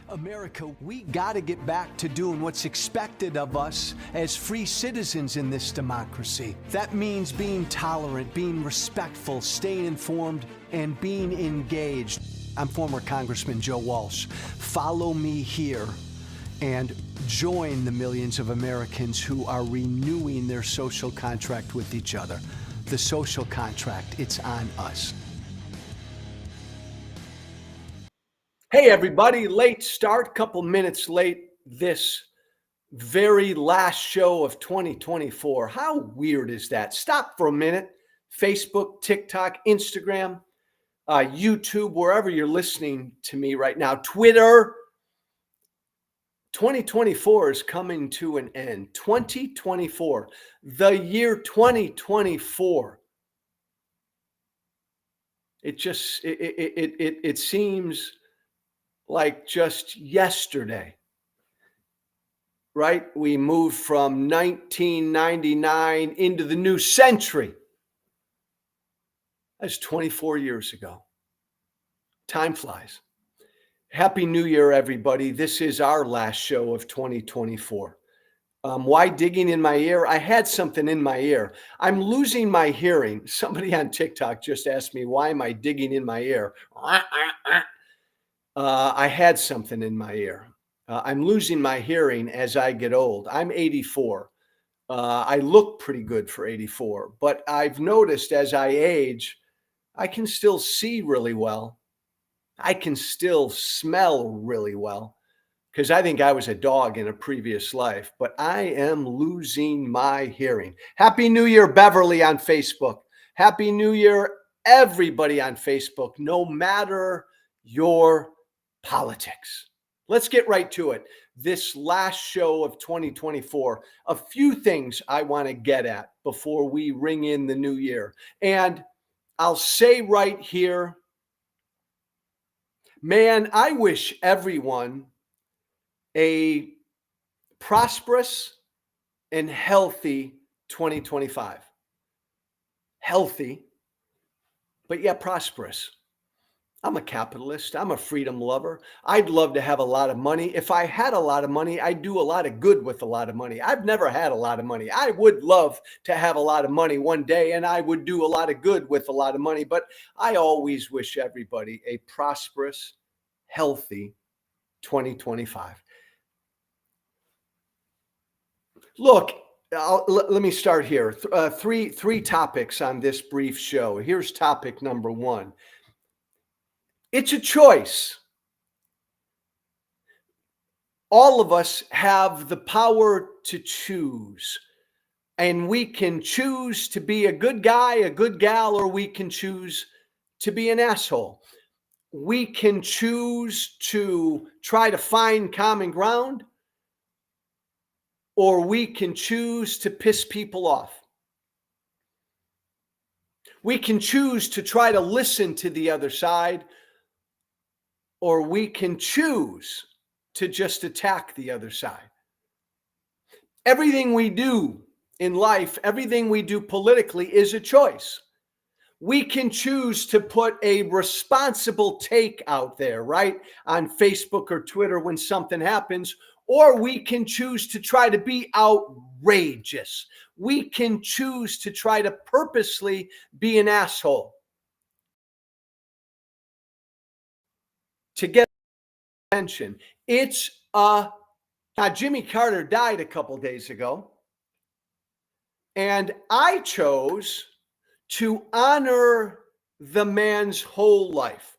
America, we gotta get back to doing what's expected of us as free citizens in this democracy. That means being tolerant, being respectful, staying informed, and being engaged. I'm former Congressman Joe Walsh. Follow me here and join the millions of Americans who are renewing their social contract with each other. The social contract, it's on us. Hey everybody, late start, couple minutes late this very last show of 2024. How weird is that? Stop for a minute. Facebook, TikTok, Instagram, YouTube, wherever you're listening to me right now, Twitter. 2024 is coming to an end. 2024, the year 2024. It seems like just yesterday, right? We moved from 1999 into the new century. That's 24 years ago. Time flies. Happy New Year, everybody. This is our last show of 2024. Why digging in my ear? I had something in my ear. I'm losing my hearing. Somebody on TikTok just asked me, why am I digging in my ear? I had something in my ear. I'm losing my hearing as I get old. I'm 84. I look pretty good for 84, but I've noticed as I age, I can still see really well. I can still smell really well because I think I was a dog in a previous life, but I am losing my hearing. Happy New Year, Beverly on Facebook. Happy New Year, everybody on Facebook, no matter your politics. Let's get right to it. This last show of 2024, a few things I want to get at before we ring in the new year. And I'll say right here, man, I wish everyone a prosperous and healthy 2025. Healthy, but yet prosperous. I'm a capitalist. I'm a freedom lover. I'd love to have a lot of money. If I had a lot of money, I'd do a lot of good with a lot of money. I've never had a lot of money. I would love to have a lot of money one day, and I would do a lot of good with a lot of money. But I always wish everybody a prosperous, healthy 2025. Look, let me start here. Three topics on this brief show. Here's topic number one. It's a choice. All of us have the power to choose, and we can choose to be a good guy, a good gal, or we can choose to be an asshole. We can choose to try to find common ground, or we can choose to piss people off. We can choose to try to listen to the other side, or we can choose to just attack the other side. Everything we do in life, everything we do politically is a choice. We can choose to put a responsible take out there, right? On Facebook or Twitter when something happens, or we can choose to try to be outrageous. We can choose to try to purposely be an asshole to get attention. Now Jimmy Carter died a couple days ago, and I chose to honor the man's whole life.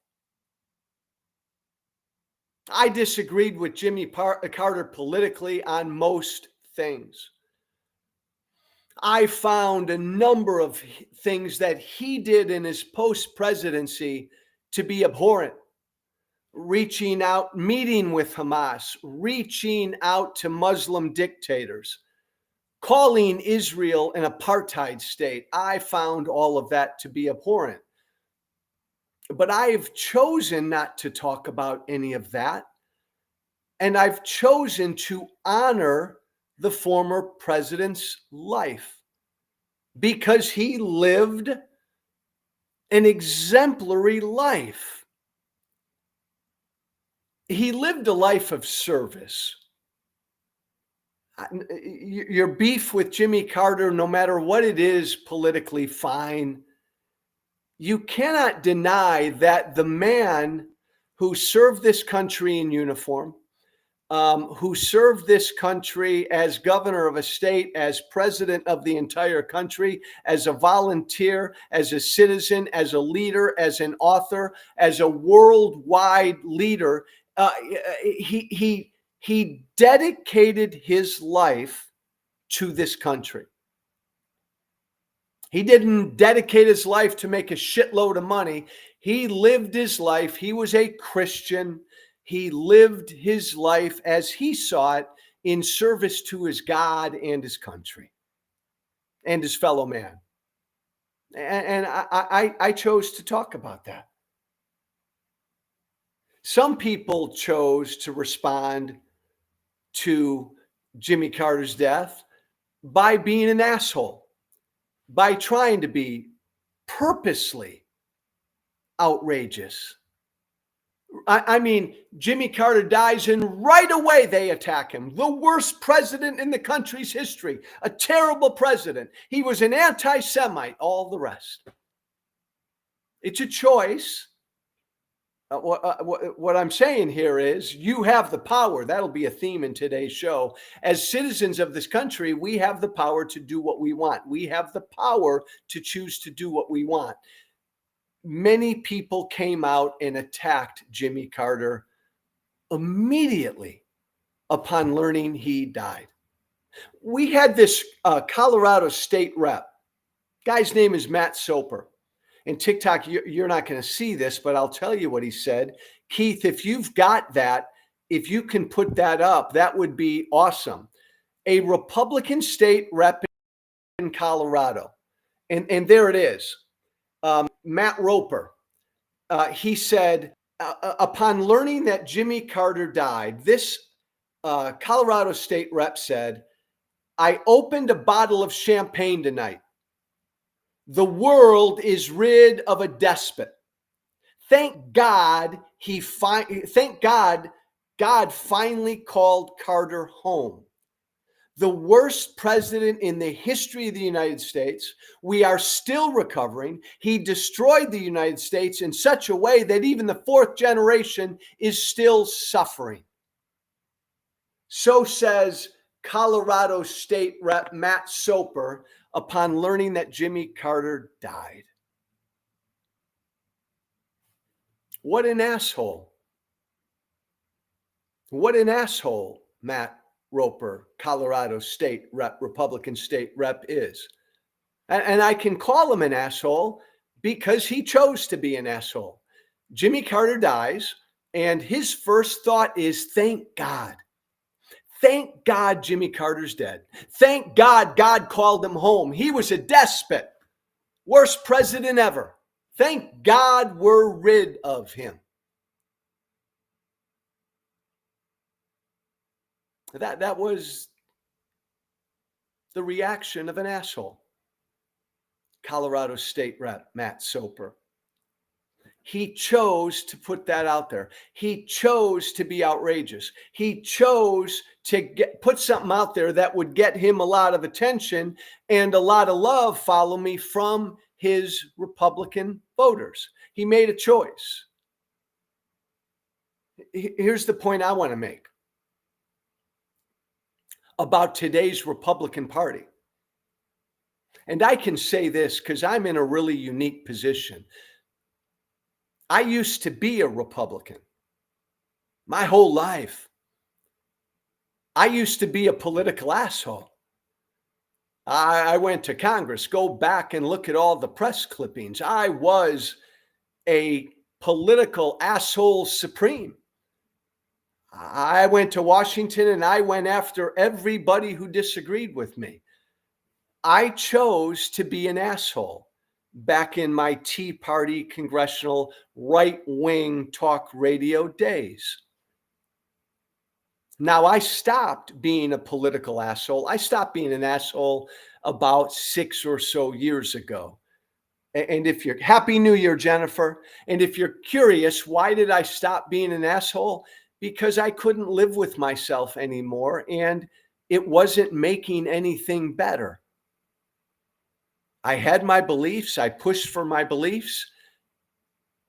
I disagreed with Jimmy Carter politically on most things. I found a number of things that he did in his post-presidency to be abhorrent. Reaching out, meeting with Hamas, reaching out to Muslim dictators, calling Israel an apartheid state. I found all of that to be abhorrent. But I've chosen not to talk about any of that. And I've chosen to honor the former president's life because he lived an exemplary life. He lived a life of service. Your beef with Jimmy Carter, no matter what it is politically, fine. You cannot deny that the man who served this country in uniform, who served this country as governor of a state, as president of the entire country, as a volunteer, as a citizen, as a leader, as an author, as a worldwide leader, he dedicated his life to this country. He didn't dedicate his life to make a shitload of money. He lived his life. He was a Christian. He lived his life as he saw it in service to his God and his country and his fellow man. And I chose to talk about that. Some people chose to respond to Jimmy Carter's death by being an asshole, by trying to be purposely outrageous. I mean, Jimmy Carter dies and right away they attack him. The worst president in the country's history, a terrible president. He was an anti-Semite, all the rest. It's a choice. What I'm saying here is you have the power. That'll be a theme in today's show. As citizens of this country, we have the power to do what we want. We have the power to choose to do what we want. Many people came out and attacked Jimmy Carter immediately upon learning he died. We had this Colorado state rep. Guy's name is Matt Soper. And TikTok, you're not going to see this, but I'll tell you what he said. Keith, if you've got that, if you can put that up, that would be awesome. A Republican state rep in Colorado. And there it is. Matt Roper. He said, upon learning that Jimmy Carter died, this Colorado state rep said, I opened a bottle of champagne tonight. The world is rid of a despot. Thank God God finally called Carter home. The worst president in the history of the United States. We are still recovering. He destroyed the United States in such a way that even the fourth generation is still suffering. So says Colorado State Rep Matt Soper upon learning that Jimmy Carter died. What an asshole. What an asshole Matt Roper, Colorado State Rep, Republican State Rep is. And I can call him an asshole because he chose to be an asshole. Jimmy Carter dies, and his first thought is, thank God. Thank God Jimmy Carter's dead. Thank God God called him home. He was a despot. Worst president ever. Thank God we're rid of him. That was the reaction of an asshole. Colorado State Rep Matt Soper. He chose to put that out there. He chose to be outrageous. He chose to put something out there that would get him a lot of attention and a lot of love, follow me, from his Republican voters. He made a choice. Here's the point I want to make about today's Republican Party. And I can say this because I'm in a really unique position. I used to be a Republican my whole life. I used to be a political asshole. I went to Congress. Go back and look at all the press clippings. I was a political asshole supreme. I went to Washington and I went after everybody who disagreed with me. I chose to be an asshole back in my Tea Party congressional right-wing talk radio days. Now, I stopped being a political asshole. I stopped being an asshole about 6 or so years ago. And if you're Happy New Year, Jennifer. And if you're curious, why did I stop being an asshole? because I couldn't live with myself anymore and it wasn't making anything better. I had my beliefs, I pushed for my beliefs,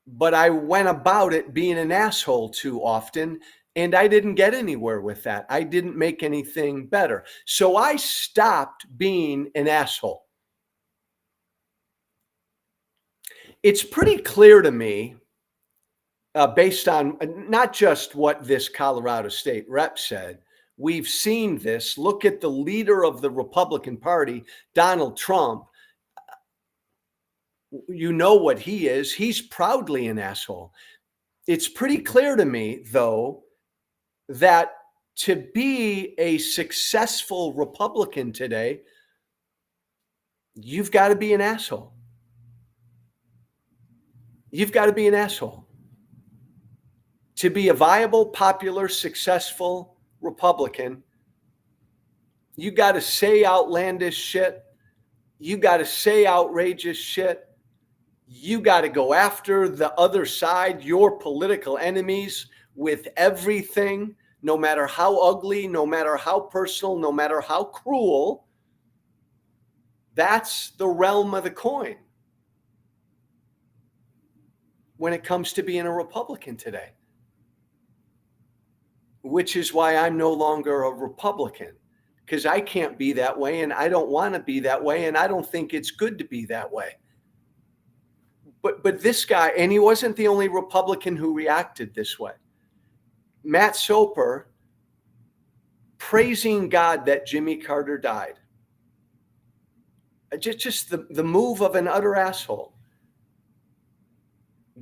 but I went about it being an asshole too often, and I didn't get anywhere with that. I didn't make anything better. So I stopped being an asshole. It's pretty clear to me, based on not just what this Colorado State rep said, we've seen this. Look at the leader of the Republican Party, Donald Trump. You know what he is. He's proudly an asshole. It's pretty clear to me, though, that to be a successful Republican today, you've got to be an asshole. You've got to be an asshole. To be a viable, popular, successful Republican, you got to say outlandish shit. You got to say outrageous shit. You got to go after the other side, your political enemies, with everything, no matter how ugly, no matter how personal, no matter how cruel. That's the realm of the coin when it comes to being a Republican today, which is why I'm no longer a Republican, because I can't be that way and I don't want to be that way and I don't think it's good to be that way. But this guy, and he wasn't the only Republican who reacted this way. Matt Soper praising God that Jimmy Carter died. Just the move of an utter asshole.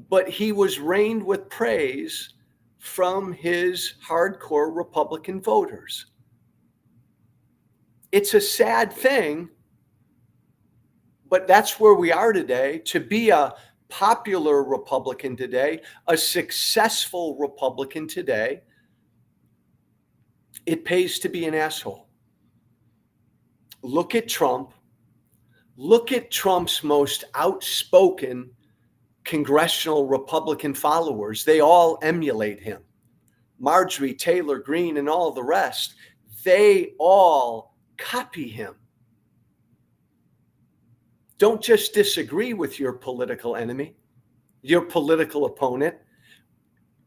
But he was rained with praise from his hardcore Republican voters. It's a sad thing, but that's where we are today. To be a popular Republican today, a successful Republican today, it pays to be an asshole. Look at Trump. Look at Trump's most outspoken congressional Republican followers. They all emulate him. Marjorie Taylor Greene and all the rest, they all copy him. Don't just disagree with your political enemy, your political opponent.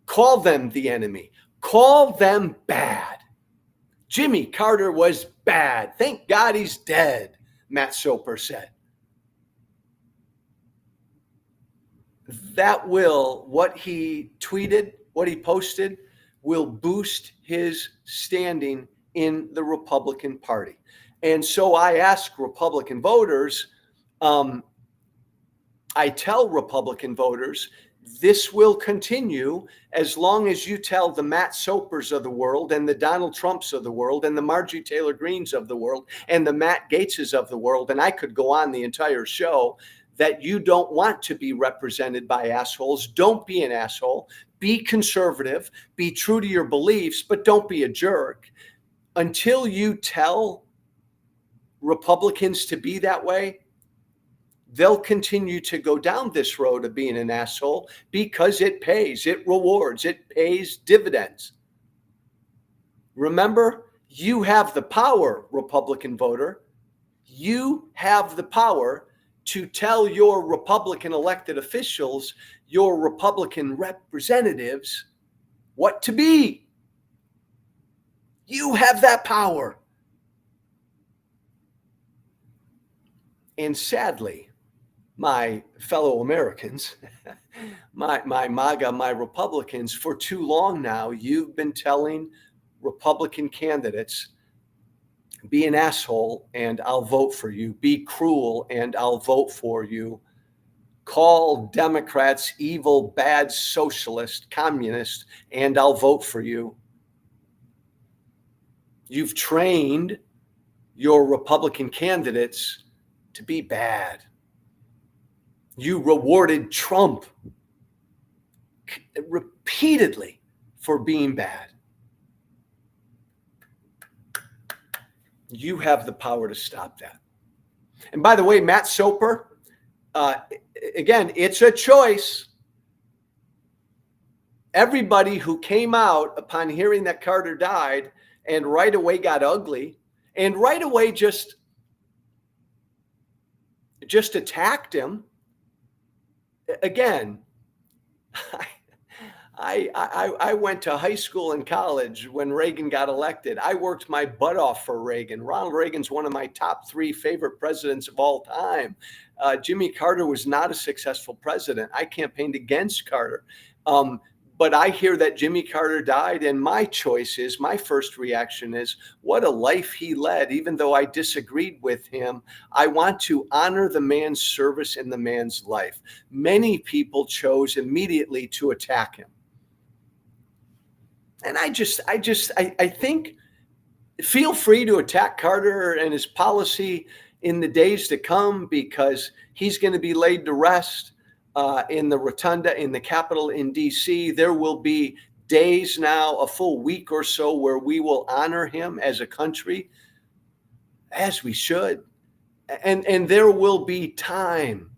Call them the enemy. Call them bad. Jimmy Carter was bad. Thank God he's dead, Matt Soper said. That will, what he tweeted, what he posted, will boost his standing in the Republican Party. And so I ask Republican voters, I tell Republican voters, this will continue as long as you tell the Matt Sopers of the world and the Donald Trumps of the world and the Marjorie Taylor Greenes of the world and the Matt Gaetzes of the world, and I could go on the entire show, that you don't want to be represented by assholes. Don't be an asshole. Be conservative. Be true to your beliefs, but don't be a jerk. Until you tell Republicans to be that way, they'll continue to go down this road of being an asshole because it pays, it rewards, it pays dividends. Remember, you have the power, Republican voter. You have the power to tell your Republican elected officials, your Republican representatives, what to be. You have that power. And sadly, my fellow Americans, my MAGA, my Republicans, for too long now, you've been telling Republican candidates, be an asshole and I'll vote for you. Be cruel and I'll vote for you. Call Democrats evil, bad, socialist, communist, and I'll vote for you. You've trained your Republican candidates to be bad. You rewarded Trump repeatedly for being bad. You have the power to stop that. And by the way, Matt Soper, again, it's a choice. Everybody who came out upon hearing that Carter died and right away got ugly and right away just attacked him. Again, I went to high school and college when Reagan got elected. I worked my butt off for Reagan. Ronald Reagan's one of my top 3 favorite presidents of all time. Jimmy Carter was not a successful president. I campaigned against Carter. But I hear that Jimmy Carter died, and my first reaction is, what a life he led. Even though I disagreed with him, I want to honor the man's service and the man's life. Many people chose immediately to attack him. And I think, feel free to attack Carter and his policy in the days to come, because he's going to be laid to rest in the rotunda in the Capitol in DC. There will be days now, a full week or so, where we will honor him as a country, as we should. And there will be time,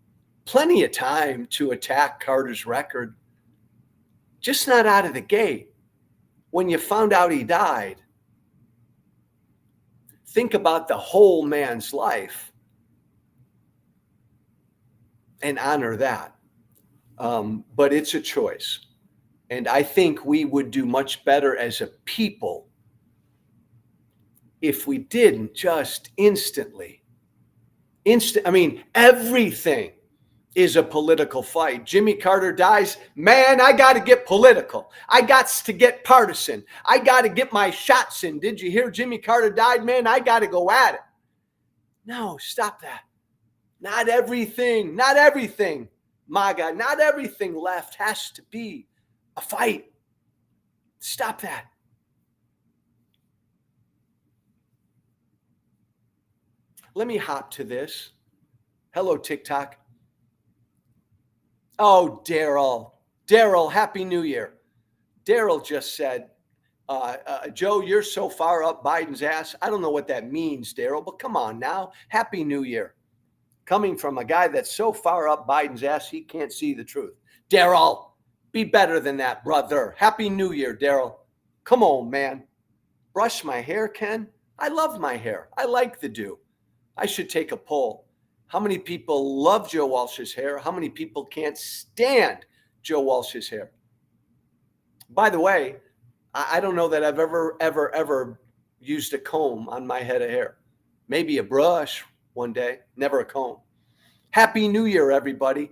plenty of time, to attack Carter's record, just not out of the gate. When you found out he died, think about the whole man's life and honor that. But it's a choice. And I think we would do much better as a people if we didn't just everything is a political fight. Jimmy Carter dies, man, I got to get political. I got to get partisan. I got to get my shots in. Did you hear Jimmy Carter died, man? I got to go at it. No, stop that. Not everything, my God, not everything left has to be a fight. Stop that. Let me hop to this. Hello, TikTok. Oh, Daryl, Happy New Year. Daryl just said, Joe, you're so far up Biden's ass. I don't know what that means, Daryl, but come on now. Happy New Year. Coming from a guy that's so far up Biden's ass, he can't see the truth. Daryl, be better than that, brother. Happy New Year, Daryl. Come on, man. Brush my hair, Ken. I love my hair. I like the do. I should take a poll. How many people love Joe Walsh's hair? How many people can't stand Joe Walsh's hair? By the way, I don't know that I've ever used a comb on my head of hair. Maybe a brush one day, never a comb. Happy New Year, everybody.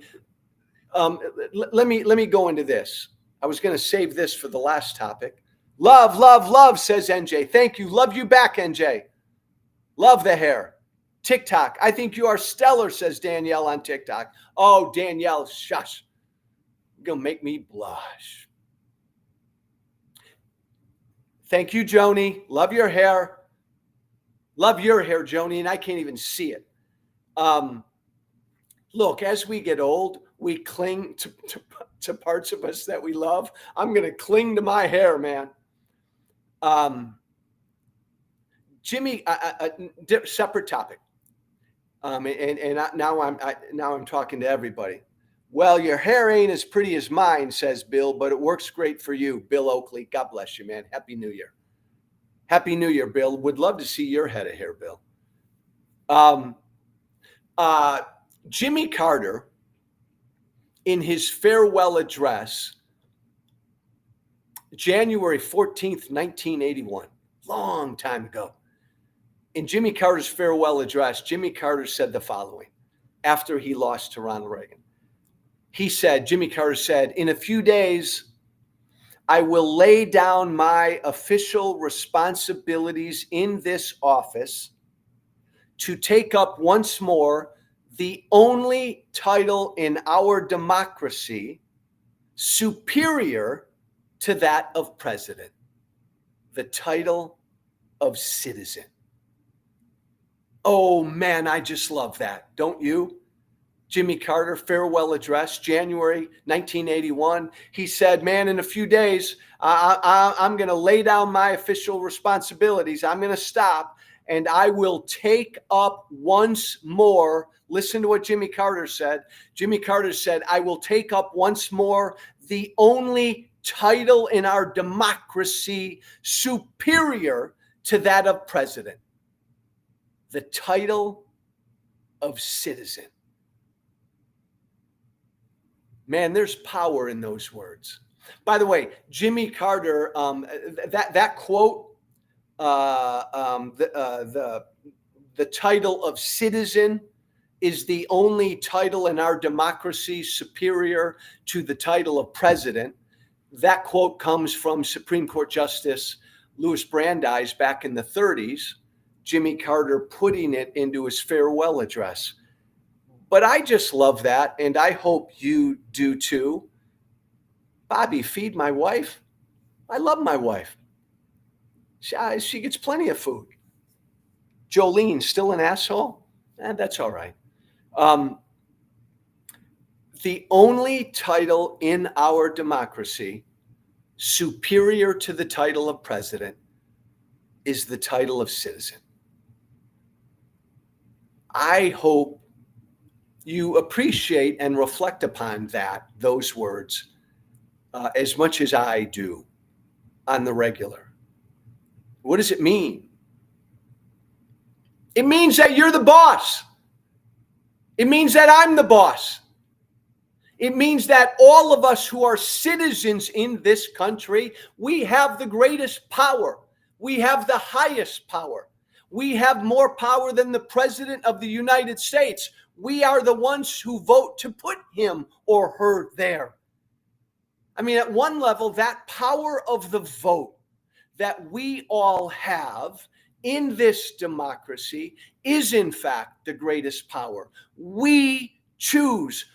Let me go into this. I was going to save this for the last topic. Love, says NJ. Thank you. Love you back, NJ. Love the hair. TikTok. I think you are stellar, says Danielle on TikTok. Oh, Danielle, shush. You're going to make me blush. Thank you, Joni. Love your hair. Love your hair, Joni, and I can't even see it. Look, as we get old, we cling to parts of us that we love. I'm going to cling to my hair, man. Jimmy, separate topic. Now I'm talking to everybody. Well, your hair ain't as pretty as mine, says Bill, but it works great for you, Bill Oakley. God bless you, man. Happy New Year. Happy New Year, Bill. Would love to see your head of hair, Bill. Jimmy Carter, in his farewell address, January 14th, 1981, long time ago. In Jimmy Carter's farewell address, Jimmy Carter said the following after he lost to Ronald Reagan. Jimmy Carter said, in a few days, I will lay down my official responsibilities in this office to take up once more the only title in our democracy superior to that of president, the title of citizen. Oh, man, I just love that. Don't you? Jimmy Carter, farewell address, January 1981. He said, man, in a few days, I'm going to lay down my official responsibilities. I'm going to stop, and I will take up once more. Listen to what Jimmy Carter said. Jimmy Carter said, I will take up once more the only title in our democracy superior to that of president? The title of citizen. Man, there's power in those words. By the way, Jimmy Carter, that quote, the title of citizen is the only title in our democracy superior to the title of president. That quote comes from Supreme Court Justice Louis Brandeis back in the 30s, Jimmy Carter putting it into his farewell address. But I just love that, and I hope you do too. Bobby, feed my wife. I love my wife. She gets plenty of food. Jolene, still an asshole? That's all right. The only title in our democracy superior to the title of president is the title of citizen. I hope you appreciate and reflect upon those words, as much as I do on the regular. What does it mean? It means that you're the boss. It means that I'm the boss. It means that all of us who are citizens in this country, we have the greatest power. We have the highest power. We have more power than the President of the United States. We are the ones who vote to put him or her there. I mean, at one level, that power of the vote that we all have in this democracy is, in fact, the greatest power. We choose,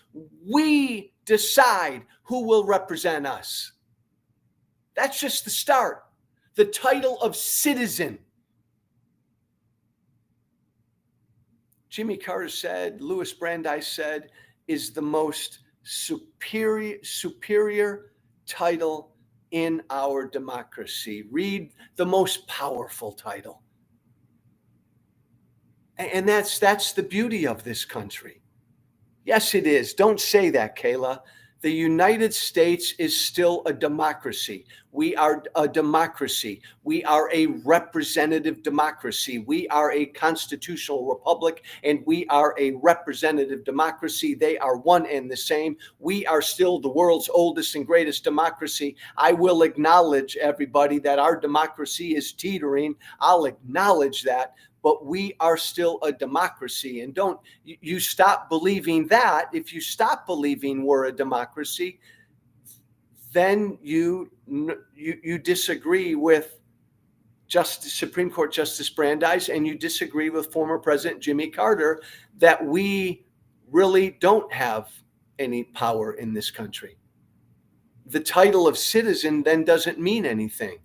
we decide who will represent us. That's just the start. The title of citizen. Jimmy Carter said, Louis Brandeis said, is the most superior title in our democracy. Read the most powerful title. And that's the beauty of this country. Yes, it is. Don't say that, Kayla. The United States is still a democracy. We are a democracy. We are a representative democracy. We are a constitutional republic, and we are a representative democracy. They are one and the same. We are still the world's oldest and greatest democracy. I will acknowledge, everybody, that our democracy is teetering. I'll acknowledge that. But we are still a democracy. And don't you stop believing that. If you stop believing we're a democracy, then you disagree with Supreme Court Justice Brandeis, and you disagree with former President Jimmy Carter that we really don't have any power in this country. The title of citizen then doesn't mean anything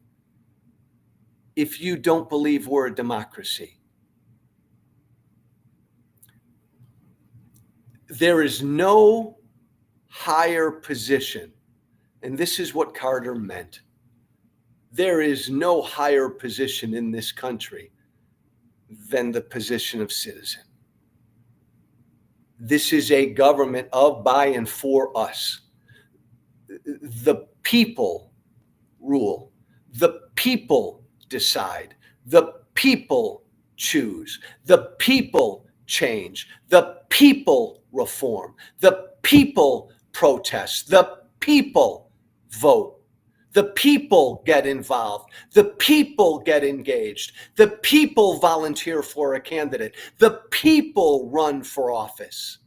if you don't believe we're a democracy. There is no higher position, and this is what Carter meant. There is no higher position in this country than the position of citizen. This is a government of, by, and for us. The people rule. The people decide. The people choose. The people change. The people reform. The people protest. The people vote. The people get involved. The people get engaged. The people volunteer for a candidate. The people run for office.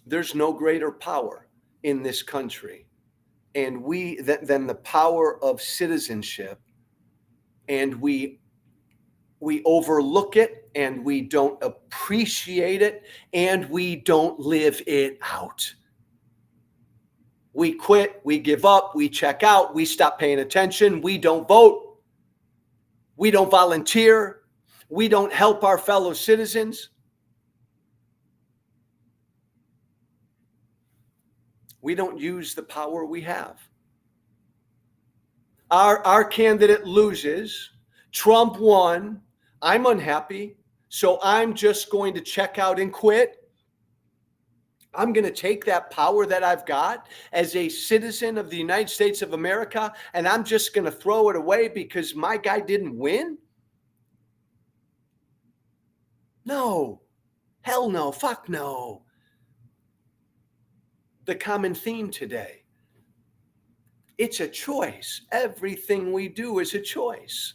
There's no greater power in this country than the power of citizenship, and we overlook it, and we don't appreciate it, and we don't live it out. We quit, we give up, we check out, we stop paying attention, we don't vote, we don't volunteer, we don't help our fellow citizens. We don't use the power we have. Our candidate loses, Trump won, I'm unhappy, so I'm just going to check out and quit. I'm going to take that power that I've got as a citizen of the United States of America, and I'm just going to throw it away because my guy didn't win? No. Hell no. Fuck no. The common theme today. It's a choice. Everything we do is a choice.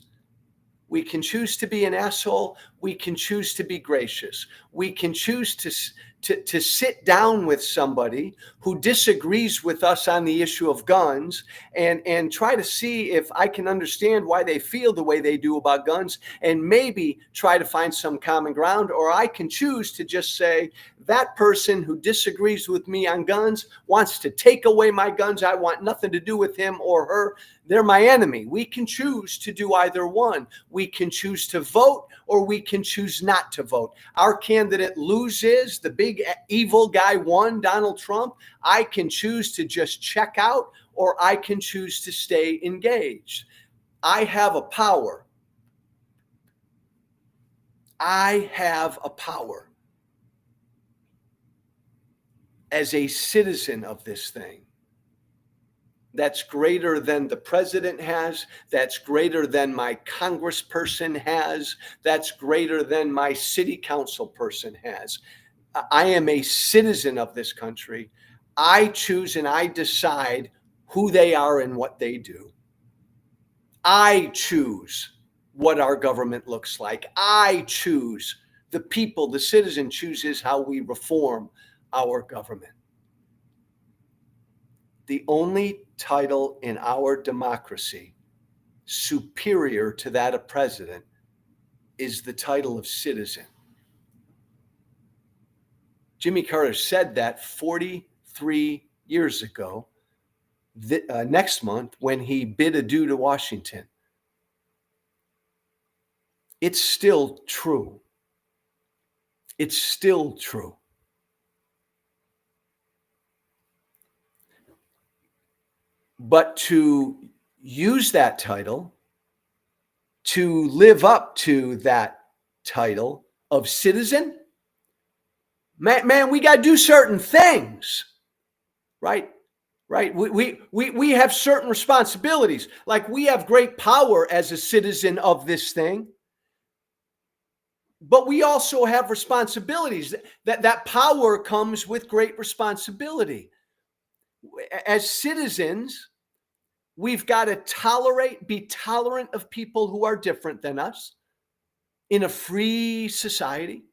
We can choose to be an asshole. We can choose to be gracious. We can choose to sit down with somebody who disagrees with us on the issue of guns and try to see if I can understand why they feel the way they do about guns and maybe try to find some common ground. Or I can choose to just say, that person who disagrees with me on guns wants to take away my guns. I want nothing to do with him or her. They're my enemy. We can choose to do either one. We can choose to vote or we can choose not to vote. Our candidate loses, the big evil guy won, Donald Trump. I can choose to just check out or I can choose to stay engaged. I have a power. I have a power as a citizen of this thing that's greater than the president has, that's greater than my congressperson has, that's greater than my city council person has. I am a citizen of this country. I choose and I decide who they are and what they do. I choose what our government looks like. I choose. The people, the citizen chooses how we reform our government. The only title in our democracy superior to that of president is the title of citizen. Jimmy Carter said that 43 years ago, next month, when he bid adieu to Washington. It's still true. It's still true. But to use that title, to live up to that title of citizen, man, we got to do certain things, right? Right? We have certain responsibilities. Like we have great power as a citizen of this thing, but we also have responsibilities. That power comes with great responsibility. As citizens, we've got to be tolerant of people who are different than us in a free society.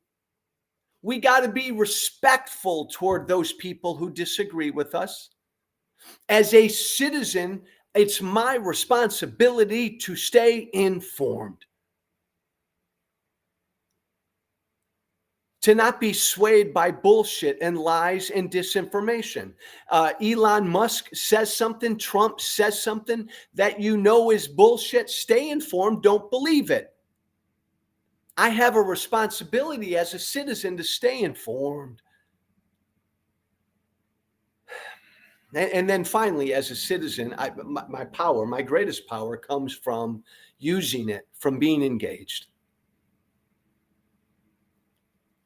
We got to be respectful toward those people who disagree with us. As a citizen, it's my responsibility to stay informed, to not be swayed by bullshit and lies and disinformation. Elon Musk says something, Trump says something that you know is bullshit. Stay informed, don't believe it. I have a responsibility as a citizen to stay informed. And then finally, as a citizen, my power, my greatest power comes from using it, from being engaged,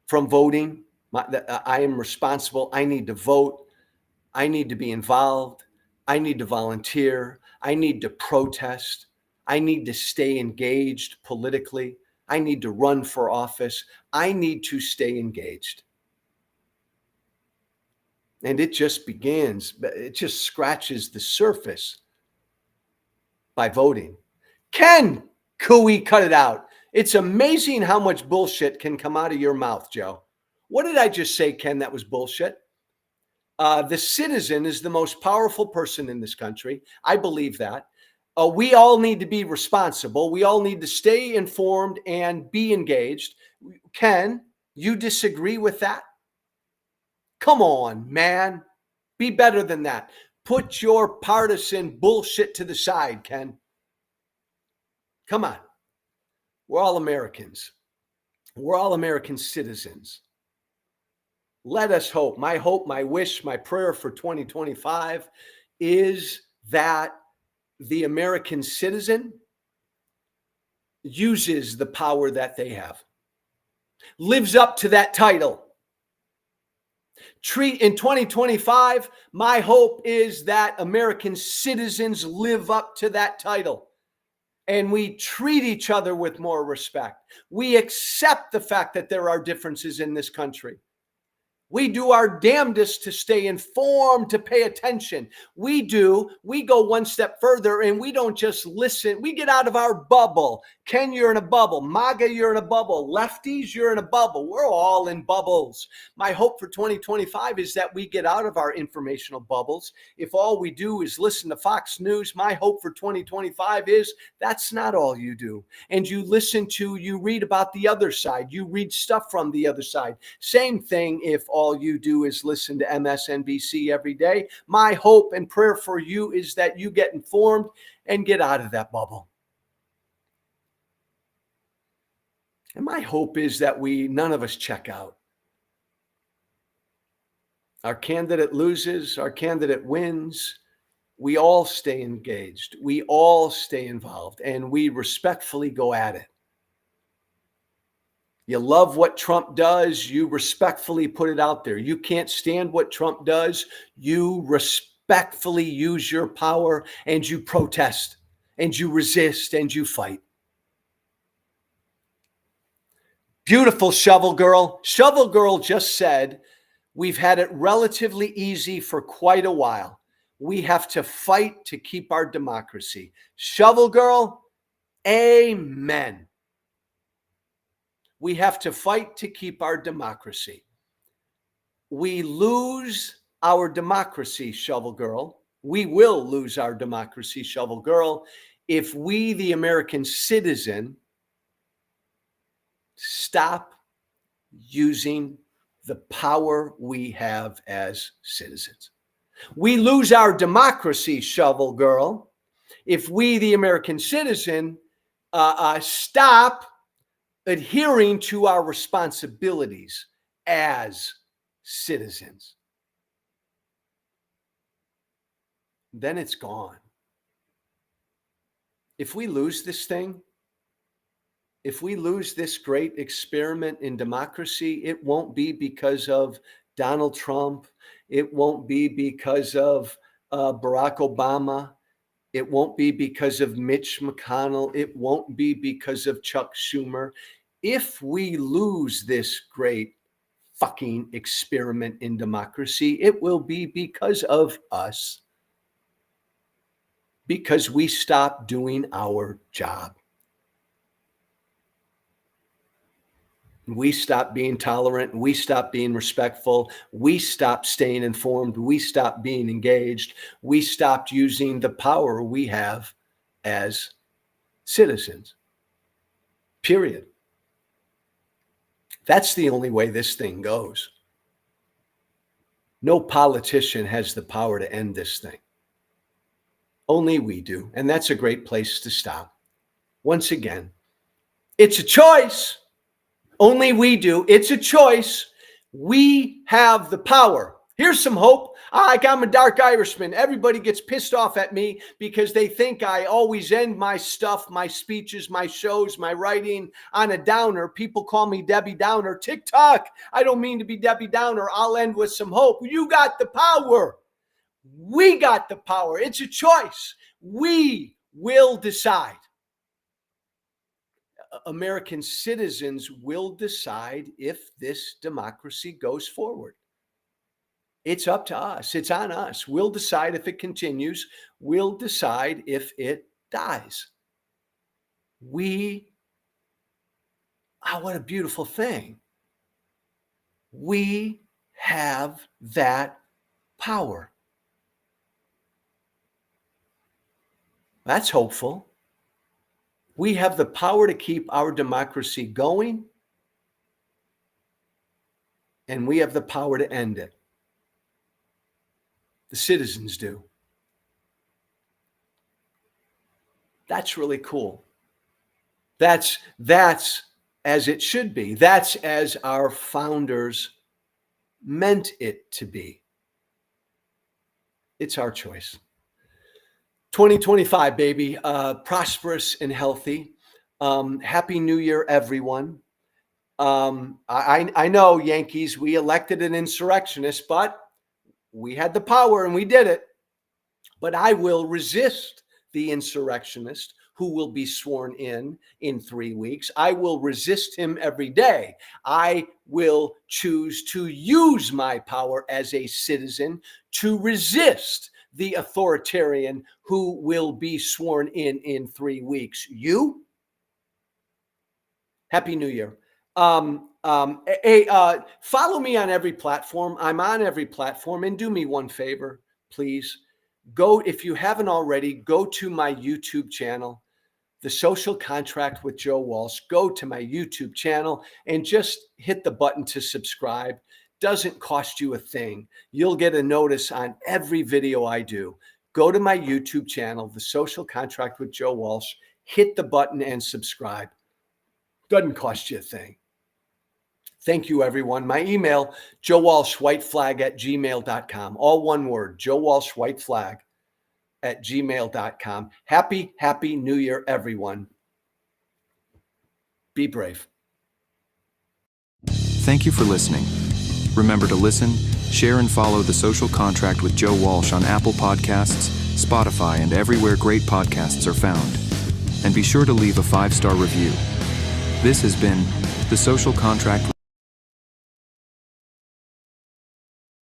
from voting. I am responsible. I need to vote. I need to be involved. I need to volunteer. I need to protest. I need to stay engaged politically. I need to run for office. I need to stay engaged. And it just begins, it just scratches the surface by voting. Ken, cooey, cut it out. It's amazing how much bullshit can come out of your mouth, Joe. What did I just say, Ken, that was bullshit? The citizen is the most powerful person in this country. I believe that. We all need to be responsible. We all need to stay informed and be engaged. Ken, you disagree with that? Come on, man. Be better than that. Put your partisan bullshit to the side, Ken. Come on. We're all Americans. We're all American citizens. Let us hope. My wish, my prayer for 2025 is that the American citizen uses the power that they have, lives up to that title, In 2025, my hope is that American citizens live up to that title and we treat each other with more respect. We accept the fact that there are differences in this country. We do our damnedest to stay informed, to pay attention. We go one step further and we don't just listen. We get out of our bubble. Ken, you're in a bubble. MAGA, you're in a bubble. Lefties, you're in a bubble. We're all in bubbles. My hope for 2025 is that we get out of our informational bubbles. If all we do is listen to Fox News, my hope for 2025 is that's not all you do. And you read about the other side. You read stuff from the other side. Same thing if all you do is listen to MSNBC every day. My hope and prayer for you is that you get informed and get out of that bubble. And my hope is that none of us check out. Our candidate loses, our candidate wins. We all stay engaged. We all stay involved, and we respectfully go at it. You love what Trump does, you respectfully put it out there. You can't stand what Trump does, you respectfully use your power and you protest and you resist and you fight. Beautiful Shovel Girl. Shovel Girl just said, we've had it relatively easy for quite a while. We have to fight to keep our democracy. Shovel Girl, amen. We have to fight to keep our democracy. We lose our democracy, Shovel Girl. We will lose our democracy, Shovel Girl, if we, the American citizen, stop using the power we have as citizens. We lose our democracy, Shovel Girl, if we, the American citizen, stop adhering to our responsibilities as citizens. Then it's gone. If we lose this thing, if we lose this great experiment in democracy, it won't be because of Donald Trump. It won't be because of Barack Obama. It won't be because of Mitch McConnell. It won't be because of Chuck Schumer. If we lose this great fucking experiment in democracy, it will be because of us. Because we stop doing our job. We stop being tolerant. We stop being respectful. We stop staying informed. We stop being engaged. We stopped using the power we have as citizens. Period. That's the only way this thing goes. No politician has the power to end this thing. Only we do. And that's a great place to stop. Once again, it's a choice. Only we do. It's a choice. We have the power. Here's some hope. I'm a dark Irishman. Everybody gets pissed off at me because they think I always end my stuff, my speeches, my shows, my writing on a downer. People call me Debbie Downer. TikTok. I don't mean to be Debbie Downer. I'll end with some hope. You got the power. We got the power. It's a choice. We will decide. American citizens will decide if this democracy goes forward. It's up to us. It's on us. We'll decide if it continues. We'll decide if it dies. What a beautiful thing. We have that power. That's hopeful. We have the power to keep our democracy going, and we have the power to end it. The citizens do. That's really cool. That's as it should be. That's as our founders meant it to be. It's our choice. 2025, baby. Prosperous and healthy. Happy New Year, everyone. I know, Yankees, we elected an insurrectionist, but we had the power and we did it. But I will resist the insurrectionist who will be sworn in 3 weeks. I will resist him every day. I will choose to use my power as a citizen to resist the authoritarian who will be sworn in 3 weeks. You? Happy New Year. Follow me on every platform. I'm on every platform. And do me one favor, please. Go, if you haven't already, go to my YouTube channel, The Social Contract with Joe Walsh. Go to my YouTube channel and just hit the button to subscribe. Doesn't cost you a thing. You'll get a notice on every video I do. Go to my YouTube channel, The Social Contract with Joe Walsh. Hit the button and subscribe. Doesn't cost you a thing. Thank you, everyone. My email, joewalshwhiteflag@gmail.com. All one word, joewalshwhiteflag@gmail.com. Happy New Year, everyone. Be brave. Thank you for listening. Remember to listen, share, and follow The Social Contract with Joe Walsh on Apple Podcasts, Spotify, and everywhere great podcasts are found. And be sure to leave a 5-star review. This has been The Social Contract